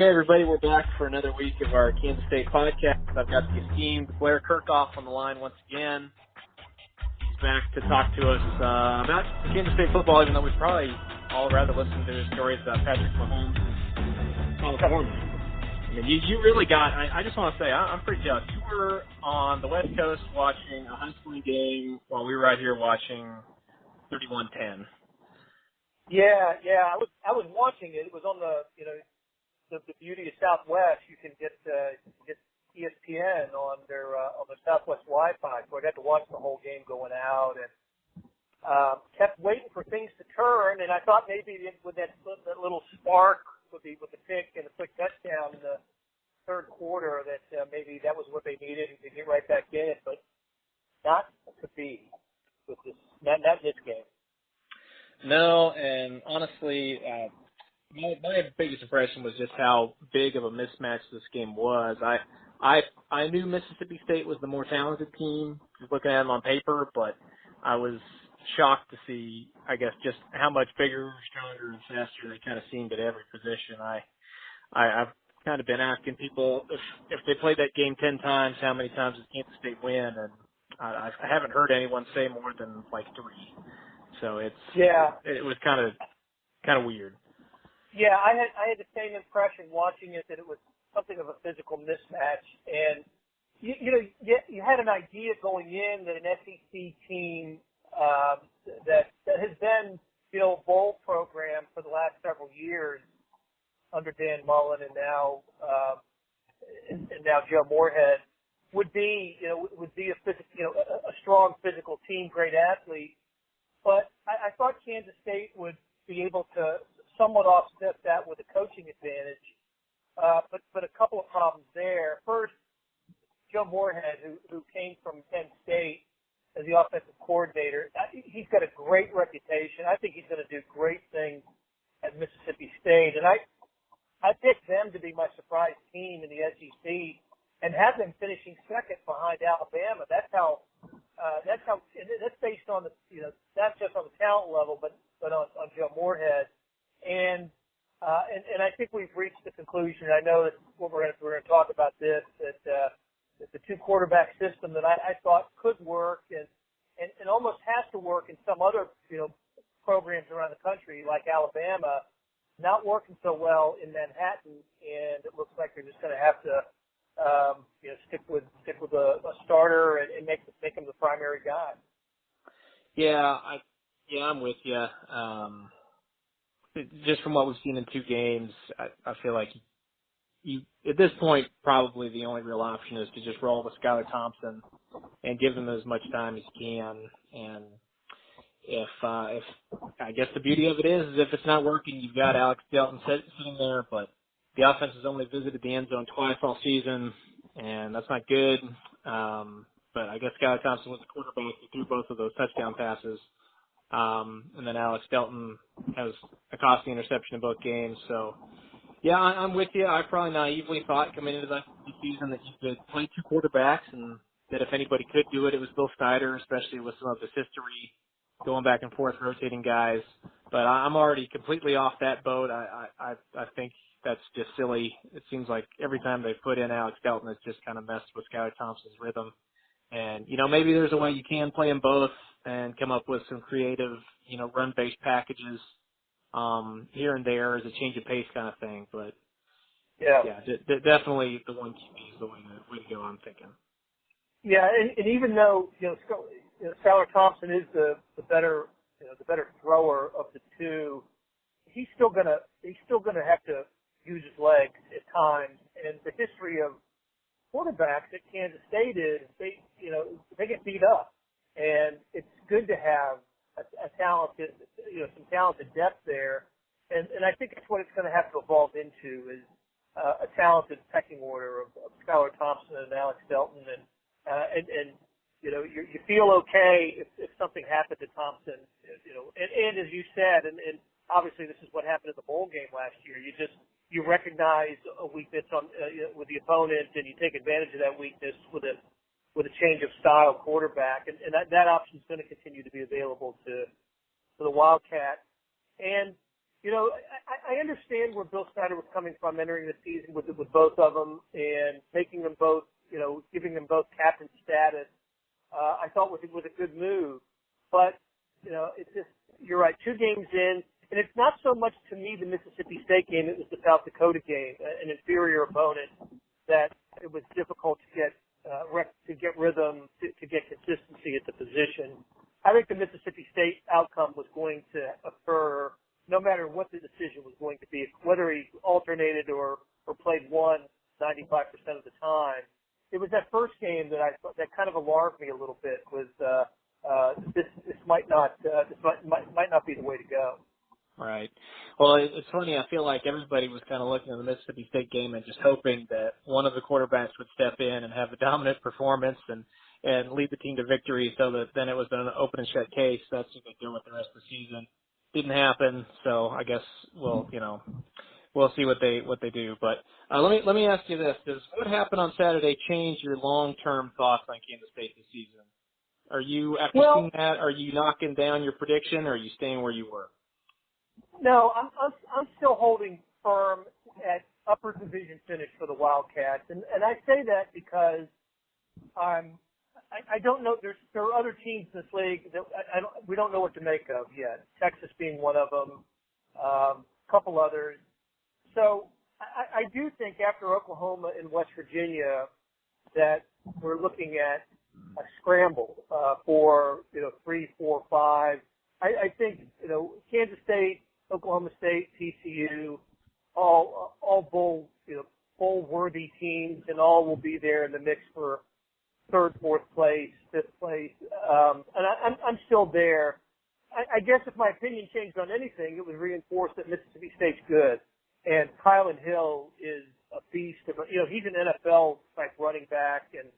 Hey everybody, we're back for another week of our Kansas State podcast. I've got the esteemed Blair Kerkhoff on the line once again. He's back to talk to us about Kansas State football, even though we'd probably all rather listen to his stories about Patrick Mahomes. I mean, you really got, I just want to say, I'm pretty jealous. You were on the West Coast watching a high school game while we were out here watching 31-10. Yeah, I was watching it. It was on the beauty of Southwest. You can get ESPN on their Southwest Wi-Fi. So I got to watch the whole game going out and kept waiting for things to turn. And I thought maybe with that little spark with the pick and the quick touchdown in the third quarter that maybe that was what they needed to get right back in it. But not to be with this, not this game. No, and honestly, my biggest impression was just how big of a mismatch this game was. I knew Mississippi State was the more talented team, just looking at them on paper, but I was shocked to see, I guess, just how much bigger, stronger, and faster they kind of seemed at every position. I've kind of been asking people if they played that game 10 times, how many times does Kansas State win, and I haven't heard anyone say more than like 3. So it was kind of weird. Yeah, I had the same impression watching it, that it was something of a physical mismatch. And, you had an idea going in that an SEC team that has been, bowl program for the last several years under Dan Mullen and now Joe Moorhead would be a strong physical team, great athlete. But I thought Kansas State would be able to somewhat offset that with a coaching advantage. But a couple of problems there. First, Joe Moorhead, who came from Penn State as the offensive coordinator, he's got a great reputation. I think he's going to do great things at Mississippi State. And I picked them to be my surprise team in the SEC and have them finishing second behind Alabama. That's based on not just on the talent level, but on Joe Moorhead. And I think we've reached the conclusion. I know that we're going to talk about this, that the 2 quarterback system that I thought could work and almost has to work in some other programs around the country like Alabama, not working so well in Manhattan, and it looks like they're just going to have to stick with a starter and make him the primary guy. Yeah, I'm with you. Just from what we've seen in 2 games, I feel like you at this point probably the only real option is to just roll with Skylar Thompson and give him as much time as you can. And if I guess the beauty of it is if it's not working, you've got Alex Delton sitting there, but the offense has only visited the end zone twice all season, and that's not good. But I guess Skylar Thompson was the quarterback who threw both of those touchdown passes. And then Alex Delton has a costly interception in both games. So, yeah, I'm with you. I probably naively thought coming into the season that you could play 2 quarterbacks and that if anybody could do it, it was Bill Snyder, especially with some of his history going back and forth, rotating guys. But I'm already completely off that boat. I think that's just silly. It seems like every time they put in Alex Delton, it's just kind of messed with Skylar Thompson's rhythm. And, maybe there's a way you can play them both and come up with some creative, run-based packages here and there as a change of pace kind of thing. But, definitely the 1 QB is the way to go, I'm thinking. Yeah, and even though, Skylar Thompson is the better thrower of the 2, he's still gonna have to use his legs at times. And the history of quarterbacks at Kansas State is they get beat up, and it's good to have a talented, some talented depth there, and I think that's what it's going to have to evolve into is a talented pecking order of Skylar Thompson and Alex Delton, and you feel okay if something happened to Thompson, and as you said, and obviously this is what happened in the bowl game last year. You recognize a weakness with the opponent, and you take advantage of that weakness with a change of style quarterback, and that option is going to continue to be available to the Wildcats. And I understand where Bill Snyder was coming from entering the season with both of them and making them both, giving them both captain status. I thought was a good move, but it's just, you're right, 2 games in, and it's not so much to me the Mississippi State game; it was the South Dakota game, an inferior opponent that it was difficult to get rhythm, to get consistency at the position. I think the Mississippi State outcome was going to occur no matter what the decision was going to be, whether he alternated or played 95% of the time. It was that first game that kind of alarmed me a little bit. Was this might not be the way to go. Right. Well, it's funny. I feel like everybody was kind of looking at the Mississippi State game and just hoping that one of the quarterbacks would step in and have a dominant performance and lead the team to victory, so that then it was an open and shut case. That's what they do with the rest of the season. Didn't happen, so I guess we'll see what they do. But let me ask you this: does what happened on Saturday change your long-term thoughts on Kansas State this season? Are you, after seeing that, are you knocking down your prediction, or are you staying where you were? No, I'm still holding firm at upper division finish for the Wildcats, and I say that because I don't know. There are other teams in this league that we don't know what to make of yet. Texas being one of them, a couple others. So I do think after Oklahoma and West Virginia that we're looking at a scramble for 3, 4, 5. I think Kansas State, Oklahoma State, TCU, all bowl worthy teams, and all will be there in the mix for 3rd, 4th place, 5th place, and I'm still there. I guess if my opinion changed on anything, it would reinforce that Mississippi State's good, and Kylan Hill is a beast. He's an NFL type running back, and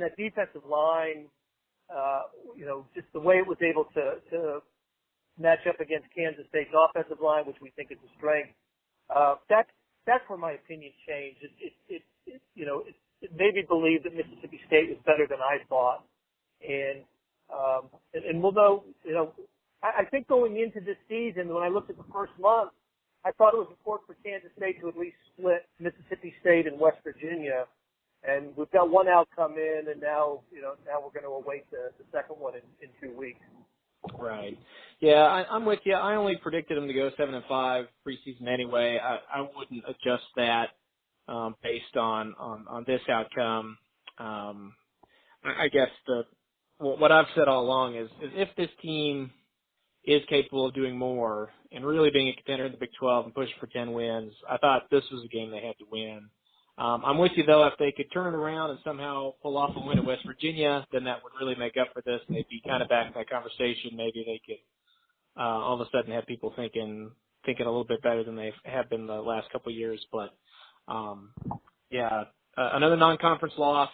that defensive line, just the way it was able to match up against Kansas State's offensive line, which we think is a strength. That's where my opinion changed. It made me believe that Mississippi State was better than I thought, and we'll know. I think going into this season, when I looked at the first month, I thought it was important for Kansas State to at least split Mississippi State and West Virginia, and we've got one outcome in, and now we're going to await the second one in 2 weeks. Right. Yeah, I'm with you. I only predicted them to go 7-5 preseason anyway. I wouldn't adjust that based on this outcome. I guess what I've said all along is if this team is capable of doing more and really being a contender in the Big 12 and pushing for 10 wins, I thought this was a game they had to win. I'm with you, though. If they could turn it around and somehow pull off a win at West Virginia, then that would really make up for this, and they'd be kind of back in that conversation. Maybe they could all of a sudden have people thinking a little bit better than they have been the last couple of years. But, another non-conference loss.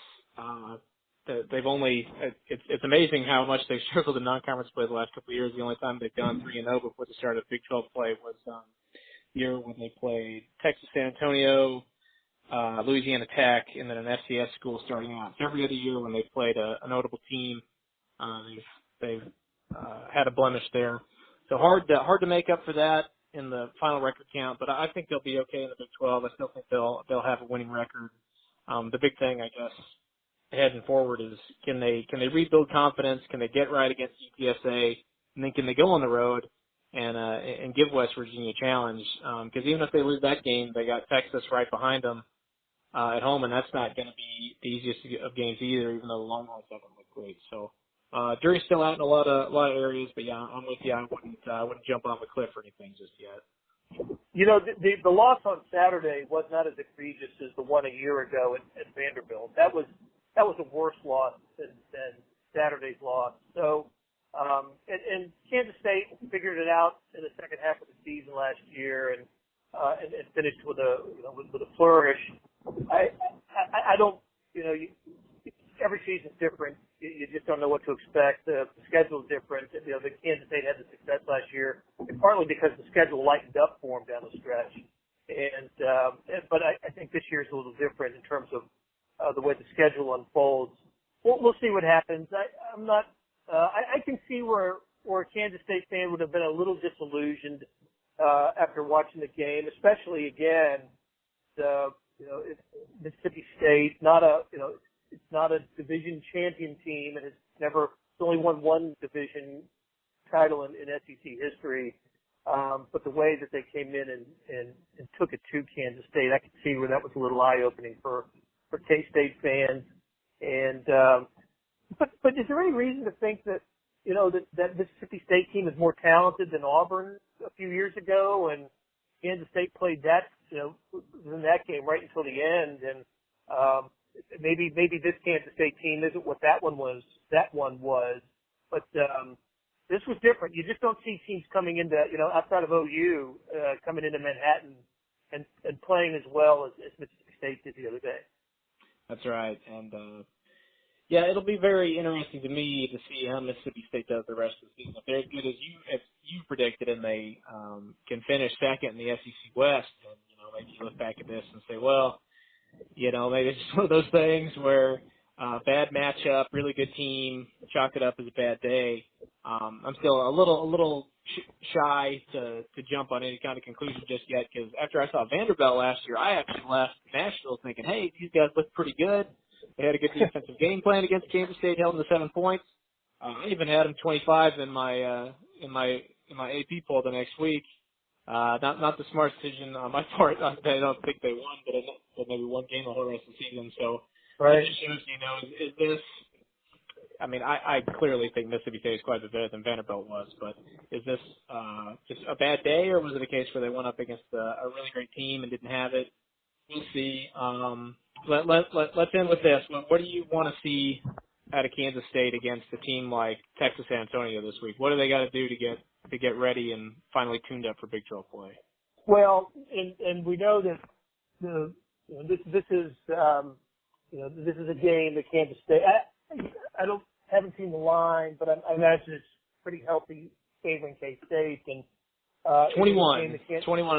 They've only it's amazing how much they've struggled in non-conference play the last couple of years. The only time they've gone 3-0 before the start of Big 12 play was the year when they played Texas San Antonio, Louisiana Tech, and then an FCS school starting out. So every other year when they've played a notable team, they've had a blemish there. So hard to make up for that in the final record count, but I think they'll be okay in the Big 12. I still think they'll have a winning record. The big thing, I guess, heading forward is can they rebuild confidence? Can they get right against UTSA? And then can they go on the road and give West Virginia a challenge? Because even if they lose that game, they got Texas right behind them at home, and that's not going to be the easiest of games either, even though the Longhorns haven't looked great. So jury's still out in a lot of areas, but yeah, I'm with you. I wouldn't jump off a cliff or anything just yet. The loss on Saturday was not as egregious as the one a year ago at Vanderbilt. That was a worse loss than Saturday's loss. So, and Kansas State figured it out in the second half of the season last year and finished with a flourish. I don't, every season's different. You just don't know what to expect. The schedule's different. The Kansas State had the success last year, and partly because the schedule lightened up for them down the stretch. But I think this year's a little different in terms of the way the schedule unfolds. We'll see what happens. I can see where a Kansas State fan would have been a little disillusioned after watching the game, especially again, Mississippi State, it's not a division champion team, and it's only won one division title in SEC history. But the way that they came in and took it to Kansas State, I could see where that was a little eye-opening for K-State fans. And but is there any reason to think that that Mississippi State team is more talented than Auburn a few years ago, and Kansas State played that in that game right until the end, and maybe this Kansas State team isn't what that one was, but this was different. You just don't see teams coming into outside of OU coming into Manhattan and playing as well as Mississippi State did the other day. That's right, and yeah, it'll be very interesting to me to see how Mississippi State does the rest of the season. If they're as good as you predicted, and they can finish second in the SEC West, then maybe you look back at this and say, well, maybe it's just one of those things where bad matchup, really good team, chalk it up as a bad day. I'm still a little shy to jump on any kind of conclusion just yet, because after I saw Vanderbilt last year, I actually left Nashville thinking, hey, these guys look pretty good. They had a good defensive game plan against Kansas State, held them to 7 points. I even had them 25 in my AP poll the next week. Not the smart decision on my part. I don't think they won, but maybe one game the whole rest of the season. So right. It just shows, is this? I mean, I clearly think Mississippi State is quite a bit better than Vanderbilt was, but is this just a bad day, or was it a case where they went up against a really great team and didn't have it? We'll see. Let's end with this. What do you want to see out of Kansas State against a team like Texas San Antonio this week? What do they got to do to get ready and finally tuned up for Big 12 play? Well, and we know that this is this is a game that Kansas State. I haven't seen the line, but I imagine it's pretty healthy favoring K-State, and 21 and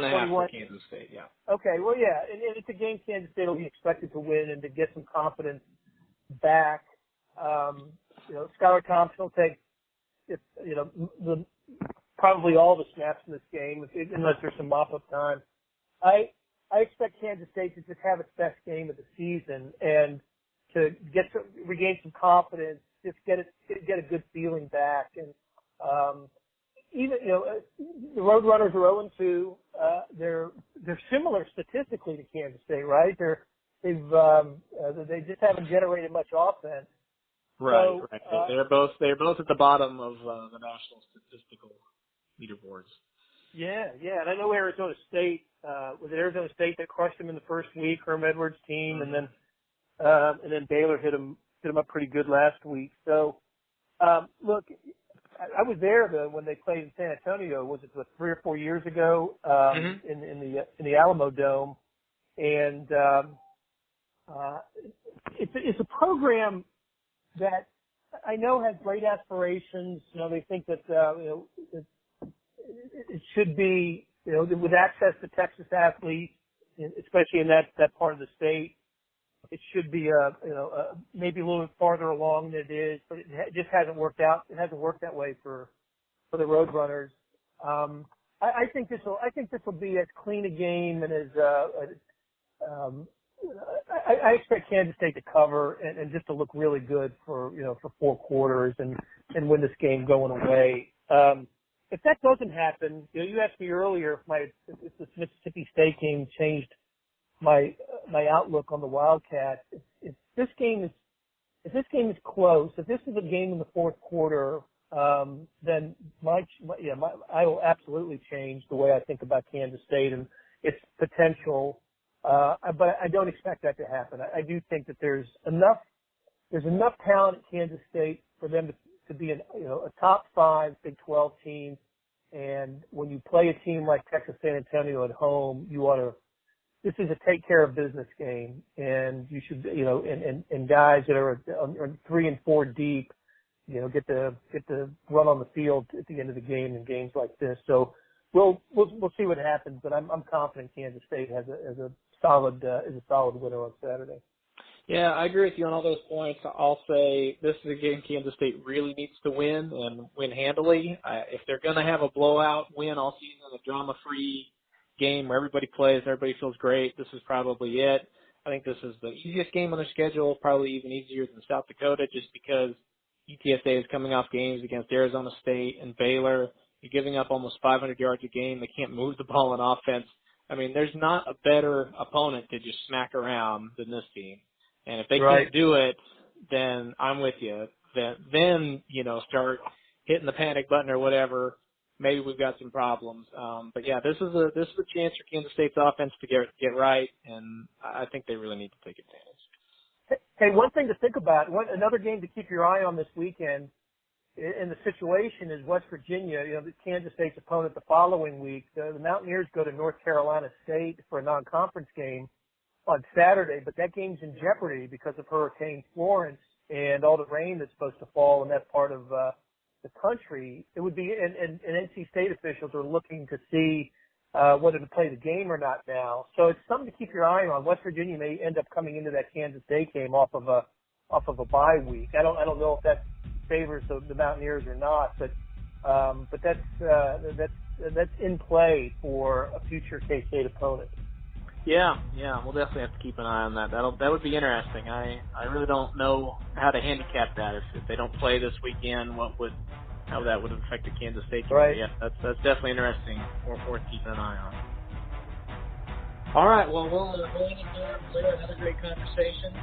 a half for Kansas State, yeah. Okay, well, yeah, and it's a game Kansas State will be expected to win and to get some confidence back. Skylar Thompson will take, probably all the snaps in this game, unless there's some mop-up time. I expect Kansas State to just have its best game of the season and to regain some confidence, just get a good feeling back, and even the Roadrunners are 0-2. They're similar statistically to Kansas State, right? They just haven't generated much offense. Right, so, right. They're both at the bottom of the national statistical leaderboards. Yeah, and I know Arizona State was it Arizona State that crushed them in the first week, Herm Edwards' team, and then Baylor hit them up pretty good last week. So look, I was there when they played in San Antonio. Was it 3 or 4 years ago in the Alamo Dome? And it's a program that I know has great aspirations. They think that it should be with access to Texas athletes, especially in that part of the state. It should be maybe a little bit farther along than it is, but it just hasn't worked out. It hasn't worked that way for the Roadrunners. I think this will be as clean a game and as I expect Kansas State to cover and just to look really good for 4 quarters and win this game going away. If that doesn't happen, you asked me earlier if this Mississippi State game changed my outlook on the Wildcats. If this game is close, if this is a game in the 4th quarter, then I will absolutely change the way I think about Kansas State and its potential. But I don't expect that to happen. I do think that there's enough talent at Kansas State for them to be a top 5 Big 12 team. And when you play a team like Texas San Antonio at home, this is a take care of business game, and you should, and guys that are 3 and 4 deep, get to run on the field at the end of the game in games like this. So we'll see what happens, but I'm confident Kansas State is a solid winner on Saturday. Yeah, I agree with you on all those points. I'll say this is a game Kansas State really needs to win and win handily. If they're going to have a blowout win all season, a drama-free game where everybody plays, everybody feels great. This is probably it. I think this is the easiest game on their schedule, probably even easier than South Dakota, just because UTSA is coming off games against Arizona State and Baylor. You're giving up almost 500 yards a game. They can't move the ball in offense. I mean, there's not a better opponent to just smack around than this team. And if they can't do it, then I'm with you. Then start hitting the panic button or whatever. Maybe we've got some problems. But yeah, this is a chance for Kansas State's offense to get right, and I think they really need to take advantage. Hey, one thing to think about, another game to keep your eye on this weekend, in the situation is West Virginia, the Kansas State's opponent the following week. The Mountaineers go to North Carolina State for a non-conference game on Saturday, but that game's in jeopardy because of Hurricane Florence and all the rain that's supposed to fall in that part of the country. It would be, and NC State officials are looking to see whether to play the game or not now. So it's something to keep your eye on. West Virginia may end up coming into that Kansas State game off of a bye week. I don't know if that favors the Mountaineers or not, but that's in play for a future K-State opponent. Yeah, we'll definitely have to keep an eye on that. That would be interesting. I really don't know how to handicap that. If they don't play this weekend, how that would affect the Kansas State game. Right. Yeah, that's definitely interesting. Worth keeping an eye on. All right, well, we'll end it there. Blair, another great conversation.